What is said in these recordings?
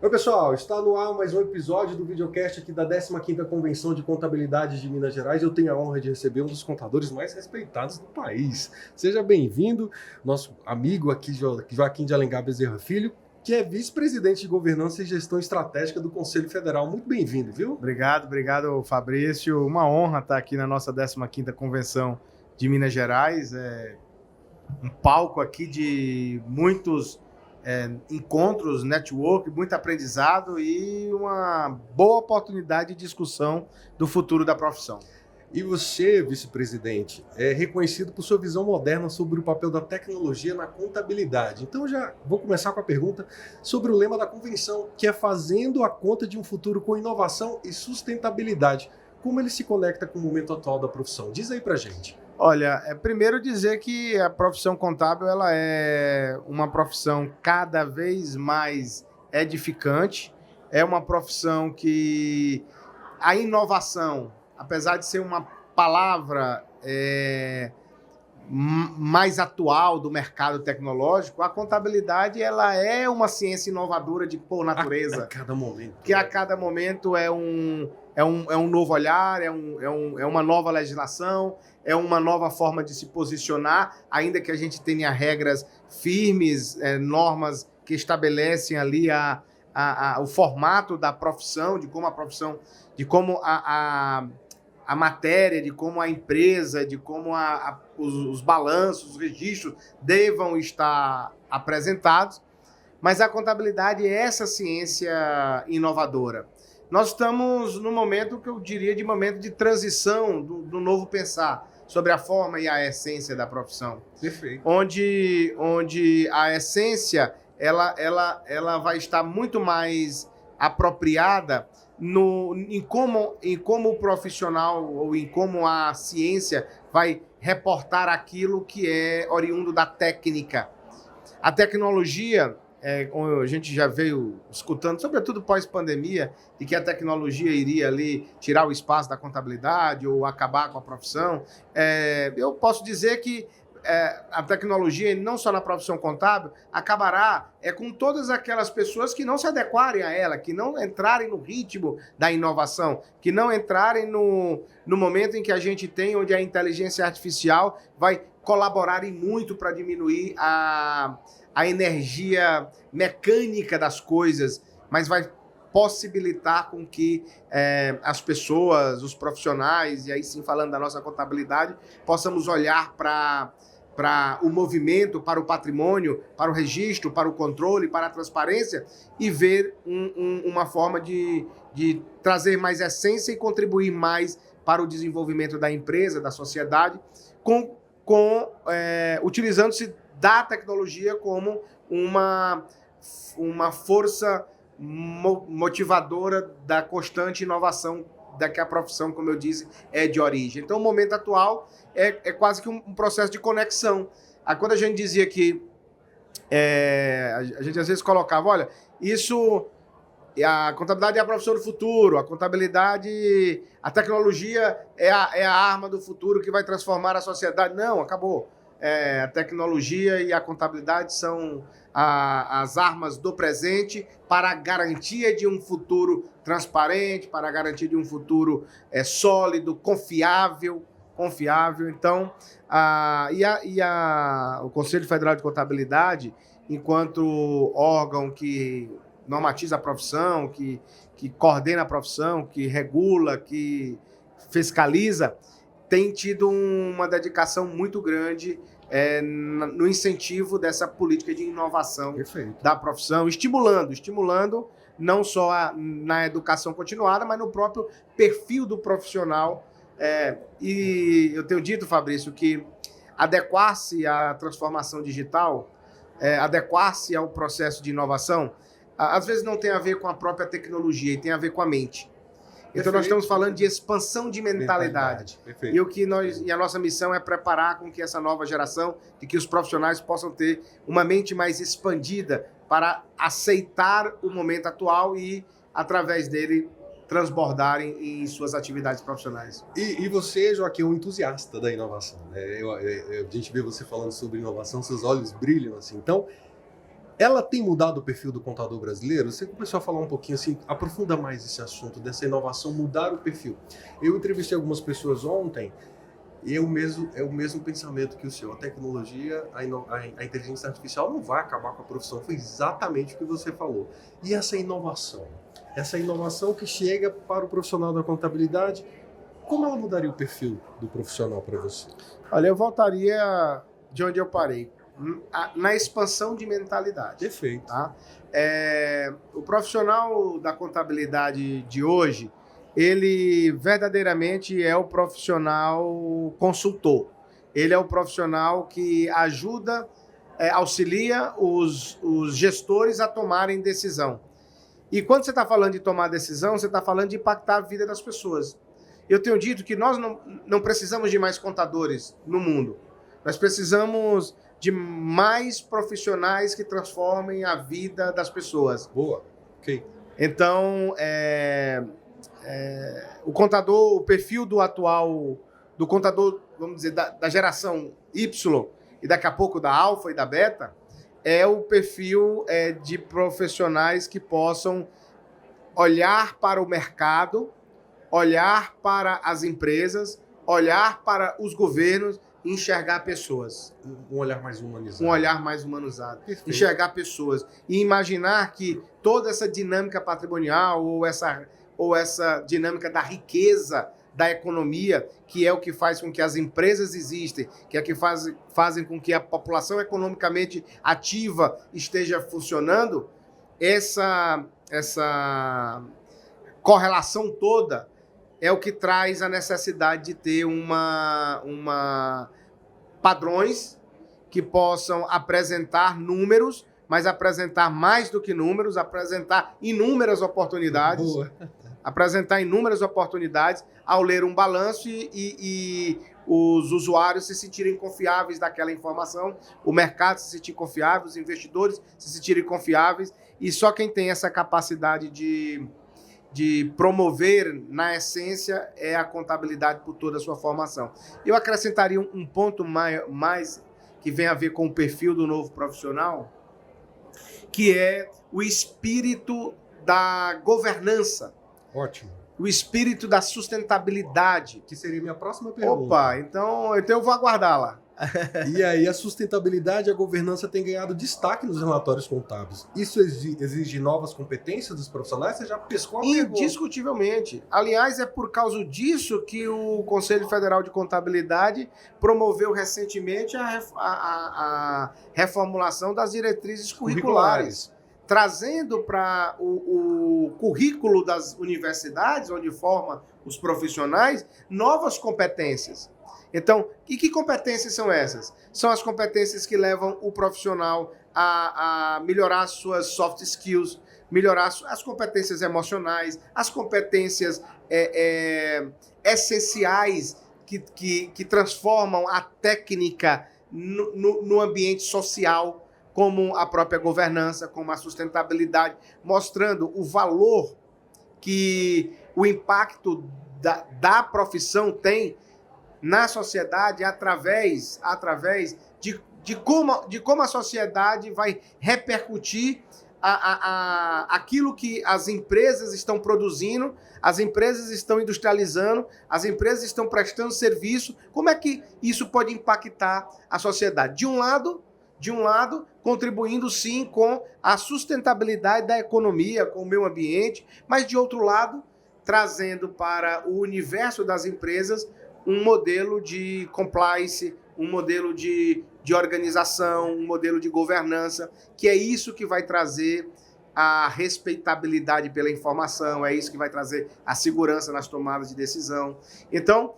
Oi, pessoal, está no ar mais um episódio do videocast aqui da 15ª Convenção de Contabilidade de Minas Gerais. Eu tenho a honra de receber um dos contadores mais respeitados do país. Seja bem-vindo, nosso amigo aqui, Joaquim de Alencar Bezerra Filho, que é vice-presidente de Governança e Gestão Estratégica do Conselho Federal. Muito bem-vindo, viu? Obrigado, Fabrício. Uma honra estar aqui na nossa 15ª Convenção de Minas Gerais. É um palco aqui de muitos encontros, network, muito aprendizado e uma boa oportunidade de discussão do futuro da profissão. E você, vice-presidente, é reconhecido por sua visão moderna sobre o papel da tecnologia na contabilidade. Então já vou começar com a pergunta sobre o lema da convenção, que é fazendo a conta de um futuro com inovação e sustentabilidade. Como ele se conecta com o momento atual da profissão? Diz aí pra gente. Olha, primeiro dizer que a profissão contábil ela é uma profissão cada vez mais edificante, é uma profissão que a inovação, apesar de ser uma palavra mais atual do mercado tecnológico, a contabilidade ela é uma ciência inovadora por natureza. A cada momento. Que a cada momento é um novo olhar, é uma nova legislação, é uma nova forma de se posicionar, ainda que a gente tenha regras firmes, normas que estabelecem ali o formato da profissão, de como a profissão, de como a matéria, de como a empresa, de como os balanços, os registros devam estar apresentados, mas a contabilidade é essa ciência inovadora. Nós estamos no momento que eu diria de momento de transição do novo pensar sobre a forma e a essência da profissão. Perfeito. Onde a essência ela vai estar muito mais apropriada em como o profissional ou em como a ciência vai reportar aquilo que é oriundo da técnica. A tecnologia, a gente já veio escutando, sobretudo pós-pandemia, de que a tecnologia iria ali tirar o espaço da contabilidade ou acabar com a profissão. Eu posso dizer que a tecnologia, não só na profissão contábil, acabará com todas aquelas pessoas que não se adequarem a ela, que não entrarem no ritmo da inovação, que não entrarem no momento em que a gente tem, onde a inteligência artificial vai colaborar e muito para diminuir a energia mecânica das coisas, mas vai possibilitar com que as pessoas, os profissionais, e aí sim falando da nossa contabilidade, possamos olhar para o movimento, para o patrimônio, para o registro, para o controle, para a transparência e ver uma forma de trazer mais essência e contribuir mais para o desenvolvimento da empresa, da sociedade, utilizando-se da tecnologia como uma força motivadora da constante inovação da que a profissão, como eu disse, é de origem. Então, o momento atual é quase que um processo de conexão. Quando a gente dizia que a gente às vezes colocava, olha, a contabilidade é a profissão do futuro, a contabilidade, a tecnologia é a arma do futuro que vai transformar a sociedade. Não, acabou. A tecnologia e a contabilidade são as armas do presente para a garantia de um futuro transparente, para a garantia de um futuro sólido, confiável. Então, o Conselho Federal de Contabilidade, enquanto órgão que normatiza a profissão, que coordena a profissão, que regula, que fiscaliza, tem tido uma dedicação muito grande no incentivo dessa política de inovação. Perfeito. Da profissão, estimulando não só na educação continuada, mas no próprio perfil do profissional. E eu tenho dito, Fabrício, que adequar-se à transformação digital, adequar-se ao processo de inovação, às vezes não tem a ver com a própria tecnologia, e tem a ver com a mente. Então, nós estamos falando de expansão de mentalidade. E a nossa missão é preparar com que essa nova geração, de que os profissionais possam ter uma mente mais expandida para aceitar o momento atual e, através dele, transbordarem em suas atividades profissionais. E você, Joaquim, é um entusiasta da inovação, né? A gente vê você falando sobre inovação, seus olhos brilham assim. Então, ela tem mudado o perfil do contador brasileiro? Você começou a falar um pouquinho assim, aprofunda mais esse assunto, dessa inovação, mudar o perfil. Eu entrevistei algumas pessoas ontem, e é o mesmo pensamento que o senhor. A tecnologia, a inteligência artificial não vai acabar com a profissão. Foi exatamente o que você falou. E essa inovação? Essa inovação que chega para o profissional da contabilidade, como ela mudaria o perfil do profissional para você? Olha, eu voltaria de onde eu parei, na expansão de mentalidade. Perfeito. Tá? O profissional da contabilidade de hoje, ele verdadeiramente é o profissional consultor. Ele é o profissional que ajuda, auxilia os gestores a tomarem decisão. E quando você está falando de tomar decisão, você está falando de impactar a vida das pessoas. Eu tenho dito que nós não precisamos de mais contadores no mundo. Nós precisamos de mais profissionais que transformem a vida das pessoas. Boa. Ok. Então, o contador, o perfil do contador, vamos dizer, da geração Y e daqui a pouco da Alfa e da Beta, é o perfil de profissionais que possam olhar para o mercado, olhar para as empresas, olhar para os governos e enxergar pessoas. Um olhar mais humanizado. Um olhar mais humanizado. Perfeito. Enxergar pessoas. E imaginar que toda essa dinâmica patrimonial ou essa dinâmica da riqueza da economia, que é o que faz com que as empresas existem, que é o que fazem com que a população economicamente ativa esteja funcionando, essa correlação toda é o que traz a necessidade de ter padrões que possam apresentar números, mas apresentar mais do que números, apresentar inúmeras oportunidades. Boa. Apresentar inúmeras oportunidades ao ler um balanço e os usuários se sentirem confiáveis daquela informação, o mercado se sentir confiável, os investidores se sentirem confiáveis, e só quem tem essa capacidade de promover, na essência, é a contabilidade por toda a sua formação. Eu acrescentaria um ponto mais que vem a ver com o perfil do novo profissional, que é o espírito da governança. Ótimo. O espírito da sustentabilidade. Que seria minha próxima pergunta. Opa, então eu vou aguardá-la. E aí a sustentabilidade e a governança têm ganhado destaque nos relatórios contábeis. Isso exige novas competências dos profissionais? Você já pescou a pergunta? Indiscutivelmente. Aliás, é por causa disso que o Conselho Federal de Contabilidade promoveu recentemente a reformulação das diretrizes curriculares. Trazendo para o currículo das universidades, onde forma os profissionais, novas competências. Então, e que competências são essas? São as competências que levam o profissional a melhorar as suas soft skills, melhorar as competências emocionais, as competências essenciais que transformam a técnica no ambiente social, como a própria governança, como a sustentabilidade, mostrando o valor que o impacto da profissão tem na sociedade através de como a sociedade vai repercutir aquilo que as empresas estão produzindo, as empresas estão industrializando, as empresas estão prestando serviço. Como é que isso pode impactar a sociedade? De um lado, contribuindo sim com a sustentabilidade da economia, com o meio ambiente, mas de outro lado, trazendo para o universo das empresas um modelo de compliance, um modelo de organização, um modelo de governança, que é isso que vai trazer a respeitabilidade pela informação, é isso que vai trazer a segurança nas tomadas de decisão. Então,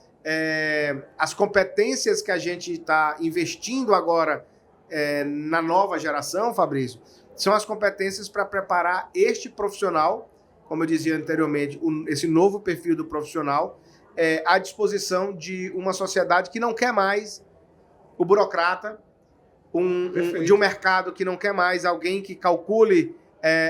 as competências que a gente está investindo agora na nova geração, Fabrício, são as competências para preparar este profissional, como eu dizia anteriormente, esse novo perfil do profissional, à disposição de uma sociedade que não quer mais o burocrata, de um mercado que não quer mais alguém que calcule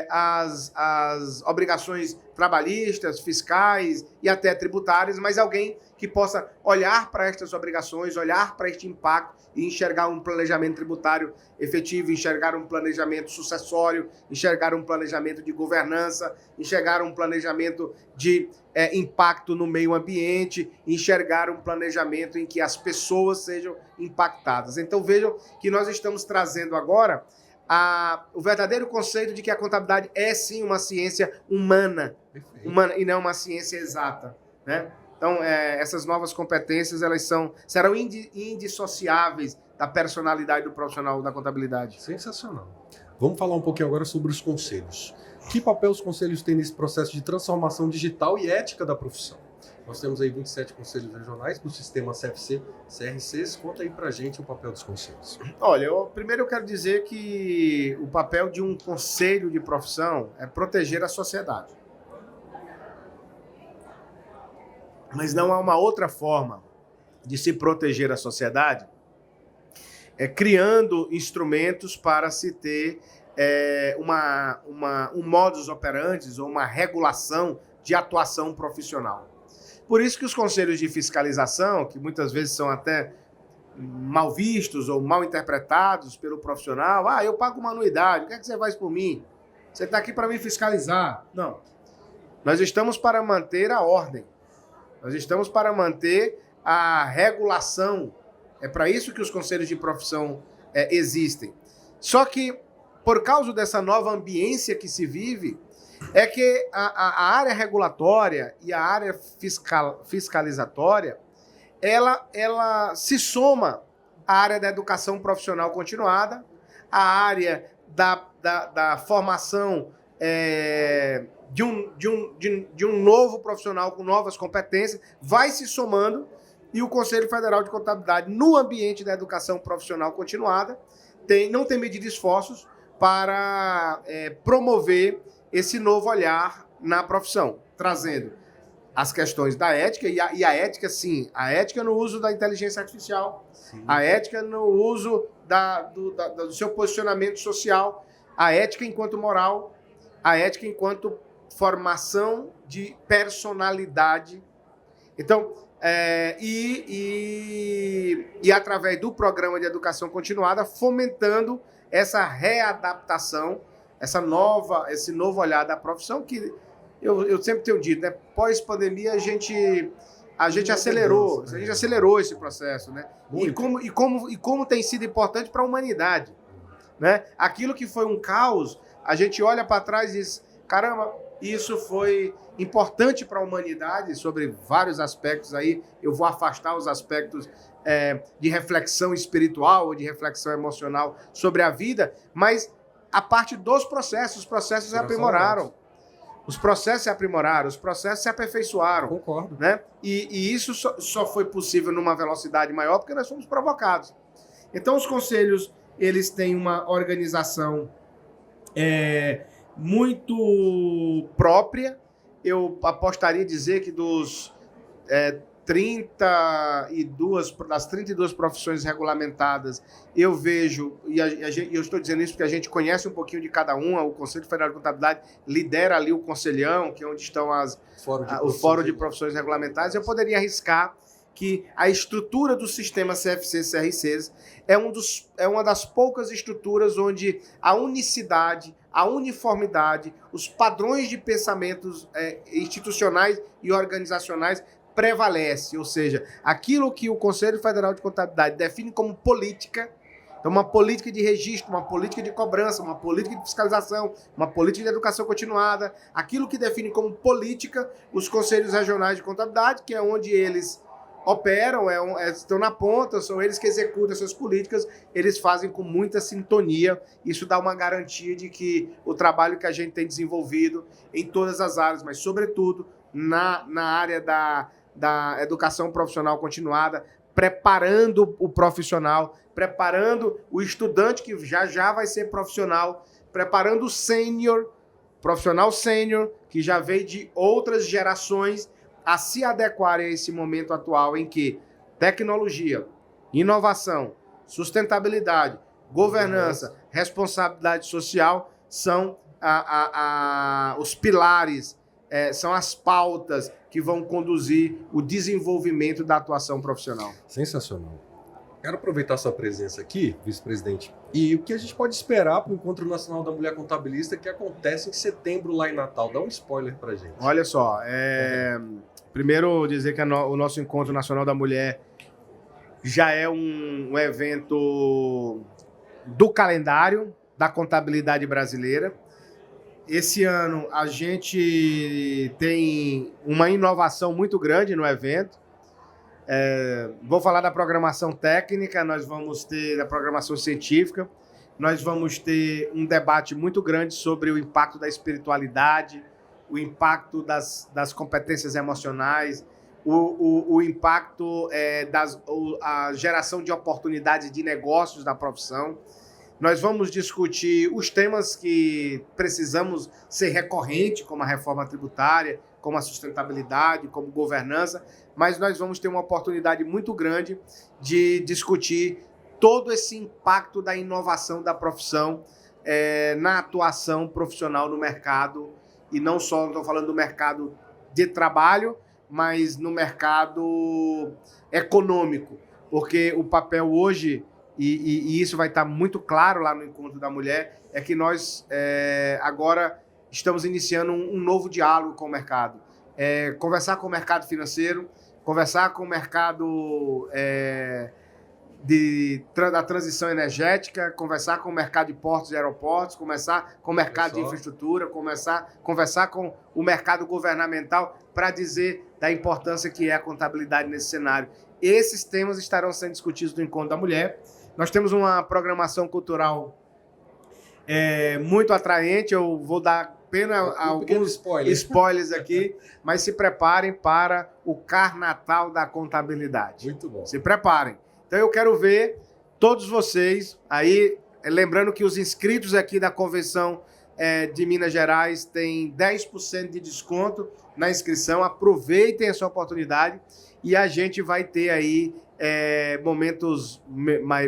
as obrigações trabalhistas, fiscais e até tributárias, mas alguém que possa olhar para estas obrigações, olhar para este impacto e enxergar um planejamento tributário efetivo, enxergar um planejamento sucessório, enxergar um planejamento de governança, enxergar um planejamento de impacto no meio ambiente, enxergar um planejamento em que as pessoas sejam impactadas. Então vejam que nós estamos trazendo agora o verdadeiro conceito de que a contabilidade é sim uma ciência humana e não uma ciência exata, né? Então, essas novas competências serão indissociáveis da personalidade do profissional da contabilidade. Sensacional. Vamos falar um pouquinho agora sobre os conselhos. Que papel os conselhos têm nesse processo de transformação digital e ética da profissão? Nós temos aí 27 conselhos regionais do sistema CFC, CRCs. Conta aí pra gente o papel dos conselhos. Olha, primeiro eu quero dizer que o papel de um conselho de profissão é proteger a sociedade. Mas não há uma outra forma de se proteger a sociedade criando instrumentos para se ter um modus operandi ou uma regulação de atuação profissional. Por isso que os conselhos de fiscalização, que muitas vezes são até mal vistos ou mal interpretados pelo profissional, eu pago uma anuidade, o que é que você faz por mim? Você está aqui para me fiscalizar. Não. Nós estamos para manter a ordem. Nós estamos para manter a regulação. É para isso que os conselhos de profissão existem. Só que, por causa dessa nova ambiência que se vive, é que a área regulatória e a área fiscalizatória, ela se soma à área da educação profissional continuada, à área da formação de um novo profissional com novas competências, vai se somando, e o Conselho Federal de Contabilidade, no ambiente da educação profissional continuada, não tem medido esforços para promover esse novo olhar na profissão, trazendo as questões da ética, e a ética, sim, a ética no uso da inteligência artificial, sim, a ética no uso do seu posicionamento social, a ética enquanto moral, a ética enquanto formação de personalidade. Então, através do programa de educação continuada, fomentando essa readaptação, esse novo olhar da profissão, que eu sempre tenho dito, né? Pós-pandemia a gente acelerou, a gente acelerou esse processo, né? E como tem sido importante para a humanidade, né? Aquilo que foi um caos, a gente olha para trás e diz, caramba, isso foi importante para a humanidade sobre vários aspectos aí. Eu vou afastar os aspectos de reflexão espiritual ou de reflexão emocional sobre a vida, mas a parte dos processos, os processos se aprimoraram. Os processos se aprimoraram, os processos se aperfeiçoaram. Concordo. Né? E isso só foi possível numa velocidade maior porque nós fomos provocados. Então, os conselhos, eles têm uma organização muito própria. Eu apostaria dizer que das 32 profissões regulamentadas, eu vejo, eu estou dizendo isso porque a gente conhece um pouquinho de cada uma. O Conselho Federal de Contabilidade lidera ali o Conselhão, que é onde estão o Fórum de Profissões Regulamentadas. Eu poderia arriscar que a estrutura do sistema CFC-CRCs é uma das poucas estruturas onde a unicidade, a uniformidade, os padrões de pensamentos institucionais e organizacionais prevalece, ou seja, aquilo que o Conselho Federal de Contabilidade define como política, então uma política de registro, uma política de cobrança, uma política de fiscalização, uma política de educação continuada, aquilo que define como política os Conselhos Regionais de Contabilidade, que é onde eles operam, estão na ponta, são eles que executam essas políticas, eles fazem com muita sintonia. Isso dá uma garantia de que o trabalho que a gente tem desenvolvido em todas as áreas, mas sobretudo na área da educação profissional continuada, preparando o profissional, preparando o estudante que já vai ser profissional, preparando o sênior, profissional sênior, que já veio de outras gerações, a se adequarem a esse momento atual em que tecnologia, inovação, sustentabilidade, governança, responsabilidade social são os pilares são as pautas que vão conduzir o desenvolvimento da atuação profissional. Sensacional. Quero aproveitar sua presença aqui, vice-presidente, e o que a gente pode esperar para o Encontro Nacional da Mulher Contabilista que acontece em setembro lá em Natal. Dá um spoiler para a gente. Olha só, primeiro dizer que o nosso Encontro Nacional da Mulher já é um evento do calendário da contabilidade brasileira. Esse ano a gente tem uma inovação muito grande no evento. Vou falar da programação técnica, nós vamos ter da programação científica, nós vamos ter um debate muito grande sobre o impacto da espiritualidade, o impacto das competências emocionais, o impacto a geração de oportunidades de negócios da profissão. Nós vamos discutir os temas que precisamos ser recorrente, como a reforma tributária, como a sustentabilidade, como governança, mas nós vamos ter uma oportunidade muito grande de discutir todo esse impacto da inovação da profissão na atuação profissional no mercado, e não só estou falando do mercado de trabalho, mas no mercado econômico, porque o papel hoje, e isso vai estar muito claro lá no Encontro da Mulher, é que nós agora estamos iniciando um novo diálogo com o mercado. Conversar com o mercado financeiro, conversar com o mercado da transição energética, conversar com o mercado de portos e aeroportos, conversar com o mercado de infraestrutura, conversar com o mercado governamental para dizer da importância que é a contabilidade nesse cenário. Esses temas estarão sendo discutidos no Encontro da Mulher. Nós temos uma programação cultural muito atraente. Eu vou dar apenas alguns spoilers aqui, mas se preparem para o Carnatal da Contabilidade. Muito bom. Se preparem. Então eu quero ver todos vocês aí, lembrando que os inscritos aqui da Convenção de Minas Gerais têm 10% de desconto na inscrição. Aproveitem essa oportunidade e a gente vai ter aí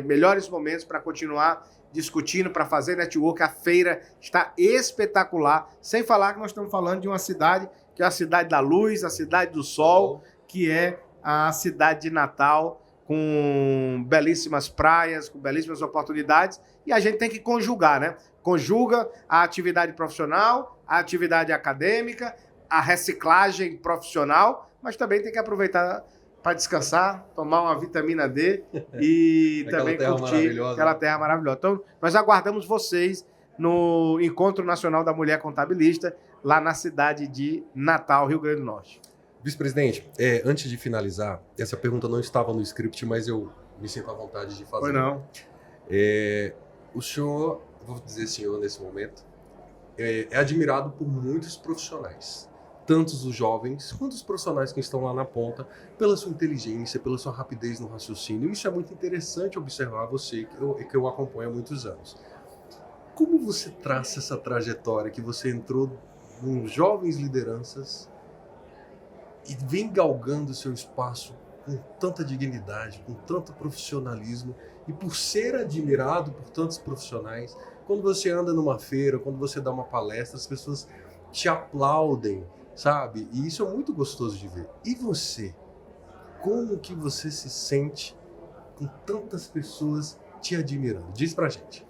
melhores momentos para continuar discutindo, para fazer network. A feira está espetacular, sem falar que nós estamos falando de uma cidade que é a cidade da luz, a cidade do sol, que é a cidade de Natal, com belíssimas praias, com belíssimas oportunidades, e a gente tem que conjugar, né? Conjuga a atividade profissional, a atividade acadêmica, a reciclagem profissional, mas também tem que aproveitar para descansar, tomar uma vitamina D e também curtir aquela terra maravilhosa. Então, nós aguardamos vocês no Encontro Nacional da Mulher Contabilista, lá na cidade de Natal, Rio Grande do Norte. Vice-presidente, antes de finalizar, essa pergunta não estava no script, mas eu me sinto à vontade de fazer. Foi não. O senhor, vou dizer senhor nesse momento, é admirado por muitos profissionais, tanto os jovens quanto os profissionais que estão lá na ponta, pela sua inteligência, pela sua rapidez no raciocínio. Isso é muito interessante observar você, que eu acompanho há muitos anos. Como você traça essa trajetória que você entrou em jovens lideranças e vem galgando seu espaço com tanta dignidade, com tanto profissionalismo, e por ser admirado por tantos profissionais, quando você anda numa feira, quando você dá uma palestra, as pessoas te aplaudem, sabe? E isso é muito gostoso de ver. E você? Como que você se sente com tantas pessoas te admirando? Diz pra gente.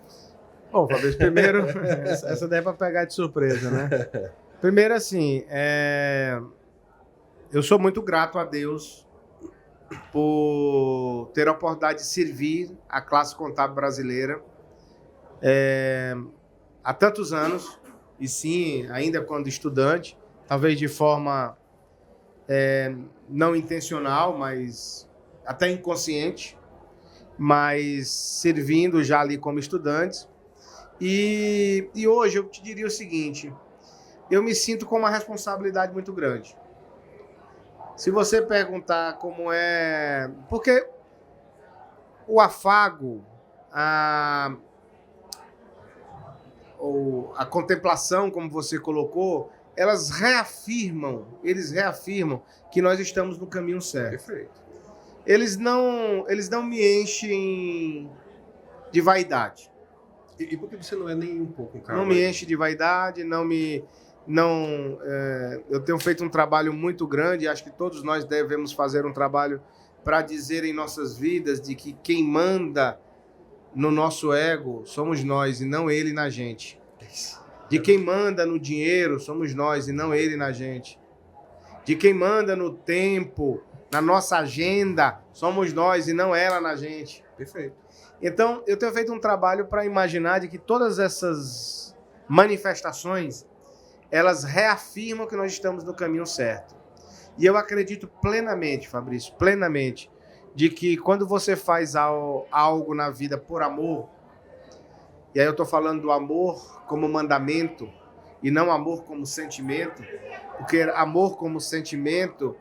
Bom, Fabrício, primeiro, essa daí é pra pegar de surpresa, né? Primeiro, assim, eu sou muito grato a Deus por ter a oportunidade de servir a classe contábil brasileira há tantos anos, e sim, ainda quando estudante, talvez de forma não intencional, mas até inconsciente, mas servindo já ali como estudante. E hoje eu te diria o seguinte, eu me sinto com uma responsabilidade muito grande. Se você perguntar como é... Porque o afago, a contemplação, como você colocou, eles reafirmam que nós estamos no caminho certo. Perfeito. Eles não me enchem de vaidade. E por que você não é nem um pouco um cara? Não me enche de vaidade, não me eu tenho feito um trabalho muito grande, acho que todos nós devemos fazer um trabalho para dizer em nossas vidas de que quem manda no nosso ego somos nós e não ele na gente. De quem manda no dinheiro somos nós e não ele na gente. De quem manda no tempo, na nossa agenda, somos nós e não ela na gente. Perfeito. Então, eu tenho feito um trabalho para imaginar de que todas essas manifestações, elas reafirmam que nós estamos no caminho certo. E eu acredito plenamente, Fabrício, plenamente, de que quando você faz algo na vida por amor, e aí eu estou falando do amor como mandamento, e não amor como sentimento, porque amor como sentimento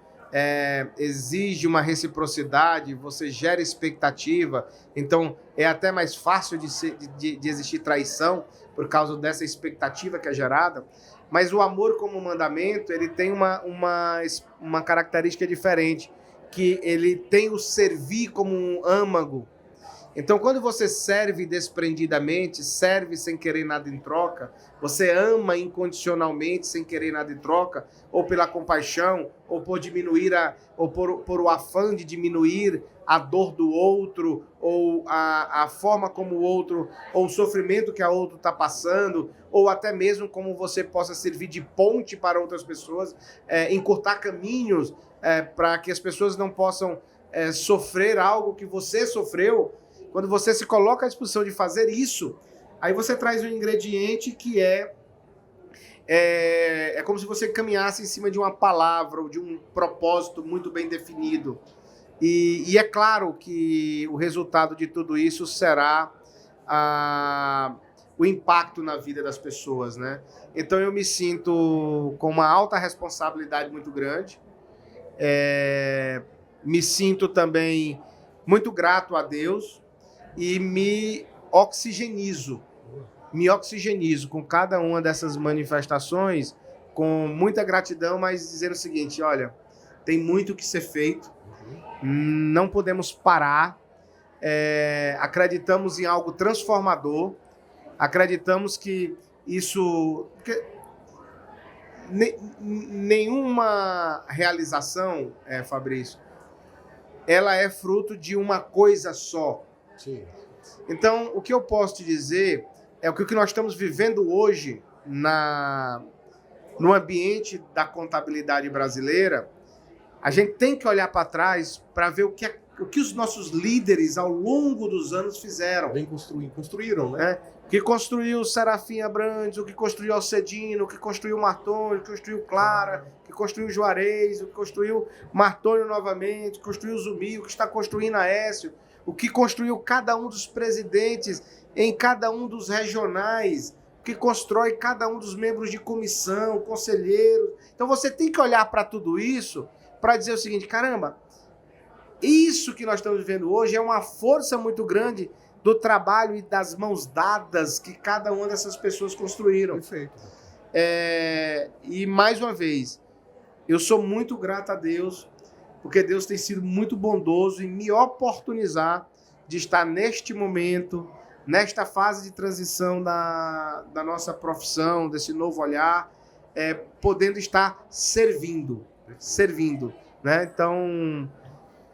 exige uma reciprocidade, você gera expectativa, então é até mais fácil de existir traição por causa dessa expectativa que é gerada, mas o amor como mandamento, ele tem uma característica diferente, que ele tem o servir como um âmago. Então, quando você serve desprendidamente, serve sem querer nada em troca, você ama incondicionalmente sem querer nada em troca, ou pela compaixão, ou por diminuir ou por o afã de diminuir a dor do outro, ou a forma como o outro, ou o sofrimento que a outro está passando, ou até mesmo como você possa servir de ponte para outras pessoas, encurtar caminhos para que as pessoas não possam sofrer algo que você sofreu. Quando você se coloca à disposição de fazer isso, aí você traz um ingrediente que é como se você caminhasse em cima de uma palavra ou de um propósito muito bem definido. E é claro que o resultado de tudo isso será o impacto na vida das pessoas, né? Então eu me sinto com uma alta responsabilidade muito grande. Me sinto também muito grato a Deus. E me oxigenizo com cada uma dessas manifestações, com muita gratidão, mas dizendo o seguinte, olha, tem muito que ser feito, não podemos parar, acreditamos em algo transformador, acreditamos que isso... Nenhuma realização, Fabrício, ela é fruto de uma coisa só. Sim. Então, o que eu posso te dizer é que o que nós estamos vivendo hoje no ambiente da contabilidade brasileira, a gente tem que olhar para trás para ver o que os nossos líderes ao longo dos anos fizeram. Construíram, né? O que construiu o Serafim Abrantes, o que construiu Alcedino, o que construiu Martônio, o que construiu Clara, o que construiu Juarez, o que construiu Martônio novamente, o que construiu Zumbi, o que está construindo Aécio, o que construiu cada um dos presidentes em cada um dos regionais, o que constrói cada um dos membros de comissão, conselheiros. Então você tem que olhar para tudo isso para dizer o seguinte, caramba, isso que nós estamos vivendo hoje é uma força muito grande do trabalho e das mãos dadas que cada uma dessas pessoas construíram. Perfeito. E mais uma vez, eu sou muito grato a Deus, porque Deus tem sido muito bondoso em me oportunizar de estar neste momento, nesta fase de transição da nossa profissão, desse novo olhar, podendo estar servindo, né? Então,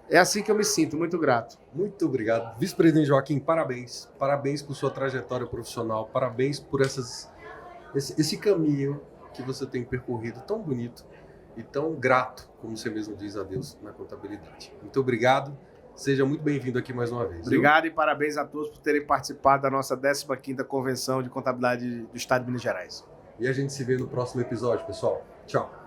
é assim que eu me sinto, muito grato. Muito obrigado. Vice-presidente Joaquim, parabéns. Parabéns por sua trajetória profissional, parabéns por esse caminho que você tem percorrido tão bonito e tão grato, como você mesmo diz, a Deus na contabilidade. Muito obrigado. Seja muito bem-vindo aqui mais uma vez. Obrigado, viu? E parabéns a todos por terem participado da nossa 15ª Convenção de Contabilidade do Estado de Minas Gerais. E a gente se vê no próximo episódio, pessoal. Tchau.